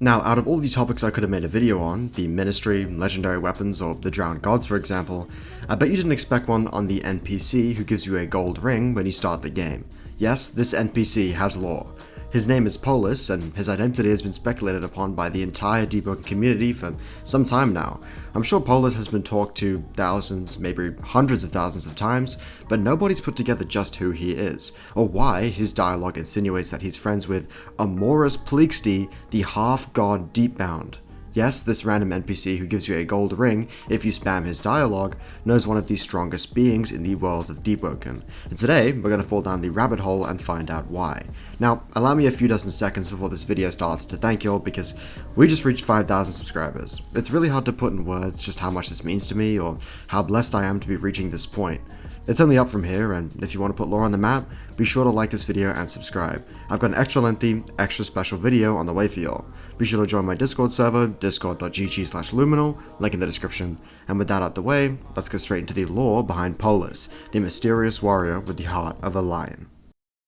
Now, out of all the topics I could have made a video on, the Ministry, legendary weapons, or the drowned gods for example, I bet you didn't expect one on the NPC who gives you a gold ring when you start the game. Yes, this NPC has lore. His name is Polis, and his identity has been speculated upon by the entire Deepwoken community for some time now. I'm sure Polis has been talked to thousands, maybe hundreds of thousands of times, but nobody's put together just who he is, or why his dialogue insinuates that he's friends with Pleeksty, the half-god Deepbound. Yes, this random NPC who gives you a gold ring if you spam his dialogue knows one of the strongest beings in the world of Deepwoken, and today we're going to fall down the rabbit hole and find out why. Now, allow me a few dozen seconds before this video starts to thank you all because we just reached 5,000 subscribers. It's really hard to put in words just how much this means to me or how blessed I am to be reaching this point. It's only up from here, and if you want to put lore on the map, be sure to like this video and subscribe. I've got an extra lengthy, extra special video on the way for y'all. Be sure to join my Discord server, discord.gg/luminal, link in the description. And with that out the way, let's get straight into the lore behind Polis, the mysterious warrior with the heart of a lion.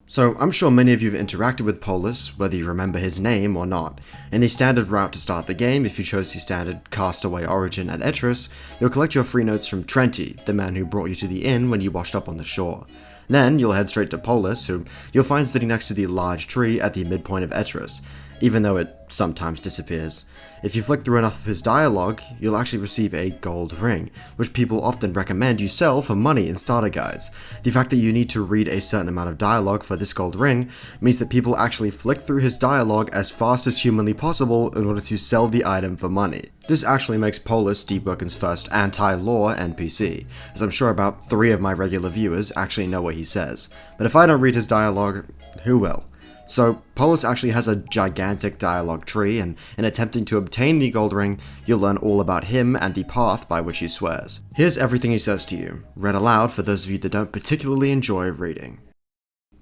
So, I'm sure many of you have interacted with Polis, whether you remember his name or not. In the standard route to start the game, if you chose the standard castaway origin at Etris, you'll collect your free notes from Trenty, the man who brought you to the inn when you washed up on the shore. Then, you'll head straight to Polis, who you'll find sitting next to the large tree at the midpoint of Etris, even though it sometimes disappears. If you flick through enough of his dialogue, you'll actually receive a gold ring, which people often recommend you sell for money in starter guides. The fact that you need to read a certain amount of dialogue for this gold ring means that people actually flick through his dialogue as fast as humanly possible in order to sell the item for money. This actually makes Polis Deepwoken's first anti-lore NPC, as I'm sure about 3 of my regular viewers actually know what he says. But if I don't read his dialogue, who will? So, Polis actually has a gigantic dialogue tree, and in attempting to obtain the gold ring, you'll learn all about him and the path by which he swears. Here's everything he says to you, read aloud for those of you that don't particularly enjoy reading.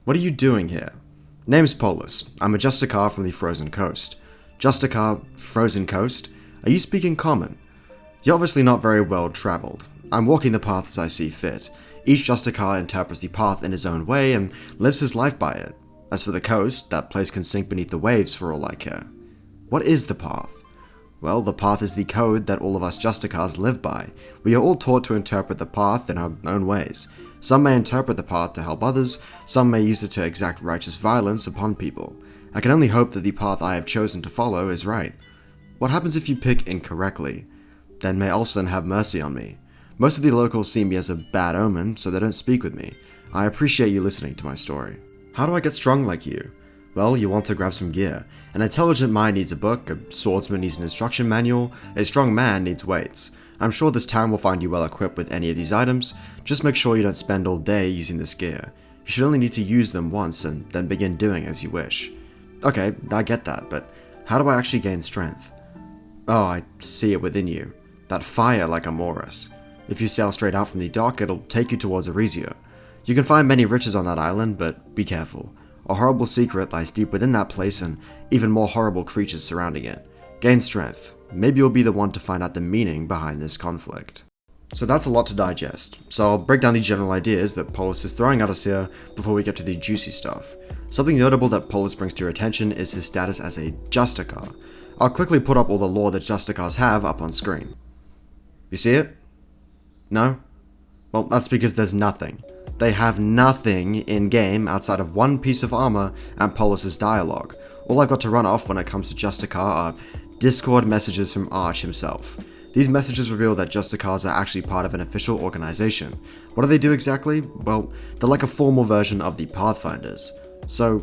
What are you doing here? Name's Polis. I'm a Justicar from the Frozen Coast. Justicar, Frozen Coast? Are you speaking common? You're obviously not very well traveled. I'm walking the paths I see fit. Each Justicar interprets the path in his own way and lives his life by it. As for the coast, that place can sink beneath the waves for all I care. What is the path? Well, the path is the code that all of us Justicars live by. We are all taught to interpret the path in our own ways. Some may interpret the path to help others, some may use it to exact righteous violence upon people. I can only hope that the path I have chosen to follow is right. What happens if you pick incorrectly? Then may Ulsan have mercy on me. Most of the locals see me as a bad omen, so they don't speak with me. I appreciate you listening to my story. How do I get strong like you? Well, you want to grab some gear. An intelligent mind needs a book, a swordsman needs an instruction manual, a strong man needs weights. I'm sure this town will find you well equipped with any of these items, just make sure you don't spend all day using this gear. You should only need to use them once and then begin doing as you wish. Okay, I get that, but how do I actually gain strength? Oh, I see it within you. That fire like a Morris. If you sail straight out from the dock, it'll take you towards Arizio. You can find many riches on that island, but be careful. A horrible secret lies deep within that place and even more horrible creatures surrounding it. Gain strength. Maybe you'll be the one to find out the meaning behind this conflict. So that's a lot to digest, so I'll break down the general ideas that Polis is throwing at us here before we get to the juicy stuff. Something notable that Polis brings to your attention is his status as a Justicar. I'll quickly put up all the lore that Justicars have up on screen. You see it? No? Well, that's because there's nothing. They have nothing in-game outside of one piece of armor and Polis' dialogue. All I've got to run off when it comes to Justicar are Discord messages from Arch himself. These messages reveal that Justicars are actually part of an official organization. What do they do exactly? Well, they're like a formal version of the Pathfinders. So,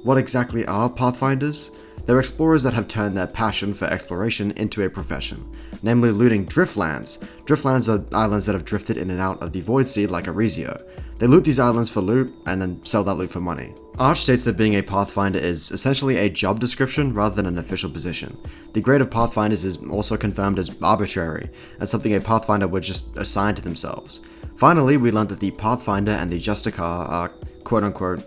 what exactly are Pathfinders? They're explorers that have turned their passion for exploration into a profession, namely looting driftlands. Driftlands are islands that have drifted in and out of the Void Sea like Arizio. They loot these islands for loot, and then sell that loot for money. Arch states that being a Pathfinder is essentially a job description rather than an official position. The grade of Pathfinders is also confirmed as arbitrary, and something a Pathfinder would just assign to themselves. Finally, we learned that the Pathfinder and the Justicar are quote-unquote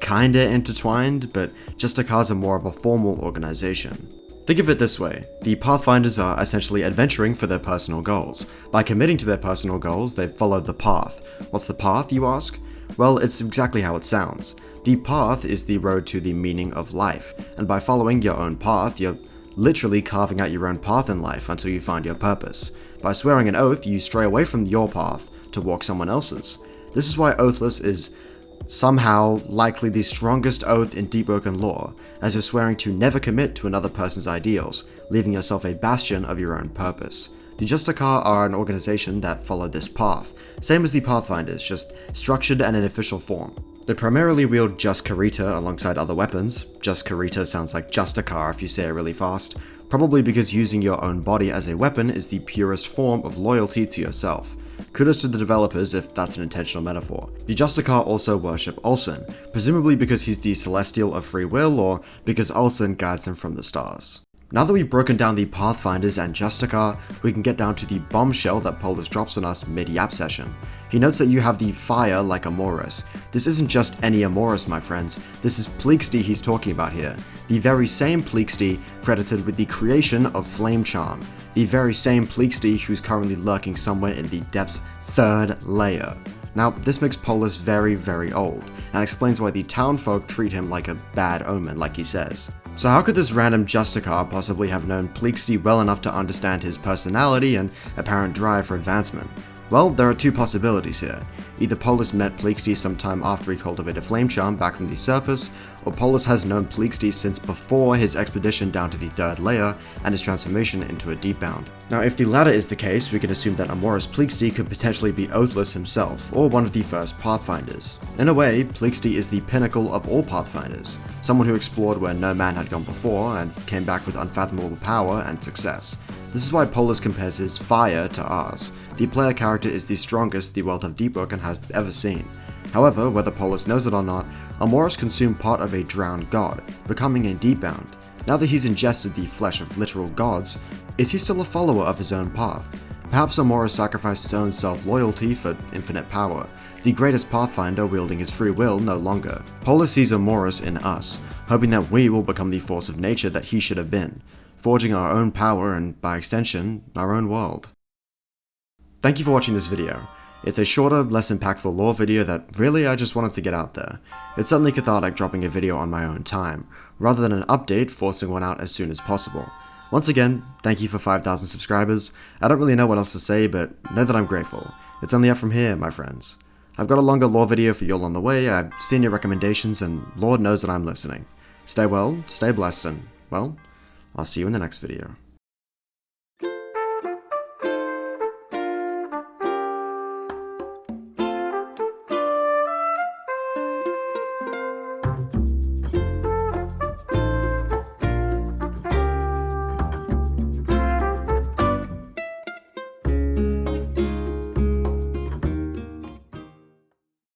kinda intertwined, but Justicars are more of a formal organization. Think of it this way, the Pathfinders are essentially adventuring for their personal goals. By committing to their personal goals, they follow the path. What's the path, you ask? Well, it's exactly how it sounds. The path is the road to the meaning of life, and by following your own path, you're literally carving out your own path in life until you find your purpose. By swearing an oath, you stray away from your path to walk someone else's. This is why Oathless is somehow likely the strongest oath in Deepwoken lore, as you're swearing to never commit to another person's ideals, leaving yourself a bastion of your own purpose. The Justicar are an organization that follow this path, same as the Pathfinders, just structured and in official form. They primarily wield Justicar alongside other weapons. Justicar sounds like Justicar if you say it really fast, probably because using your own body as a weapon is the purest form of loyalty to yourself. Kudos to the developers if that's an intentional metaphor. The Justicar also worship Olsen, presumably because he's the Celestial of Free Will or because Olsen guides them from the stars. Now that we've broken down the Pathfinders and Justicar, we can get down to the bombshell that Polis drops on us mid-yap session. He notes that you have the fire like Amoris. This isn't just any Amoris, my friends, this is Pleeksty he's talking about here. The very same Pleeksty credited with the creation of Flame Charm. The very same Pleeksty who's currently lurking somewhere in the depth's 3rd layer. Now, this makes Polis very, very old, and explains why the townfolk treat him like a bad omen, like he says. So how could this random Justicar possibly have known Pleeksty well enough to understand his personality and apparent drive for advancement? Well, there are two possibilities here. Either Polis met Pleeksty sometime after he cultivated Flame Charm back from the surface, or Polis has known Pleeksty since before his expedition down to the 3rd layer and his transformation into a Deepbound. Now, if the latter is the case, we can assume that Amoris Pleeksty could potentially be Oathless himself, or one of the first Pathfinders. In a way, Pleeksty is the pinnacle of all Pathfinders, someone who explored where no man had gone before and came back with unfathomable power and success. This is why Polis compares his fire to ours. The player character is the strongest the world of Deepwoken has ever seen. However, whether Polis knows it or not, Amoris consumed part of a drowned god, becoming a Deepbound. Now that he's ingested the flesh of literal gods, is he still a follower of his own path? Perhaps Amoris sacrificed his own self-loyalty for infinite power, the greatest Pathfinder wielding his free will no longer. Polis sees Amoris in us, hoping that we will become the force of nature that he should have been, forging our own power and, by extension, our own world. Thank you for watching this video. It's a shorter, less impactful lore video that really I just wanted to get out there. It's certainly cathartic dropping a video on my own time, rather than an update forcing one out as soon as possible. Once again, thank you for 5,000 subscribers. I don't really know what else to say, but know that I'm grateful. It's only up from here, my friends. I've got a longer lore video for y'all on the way, I've seen your recommendations, and Lord knows that I'm listening. Stay well, stay blessed, and, well, I'll see you in the next video.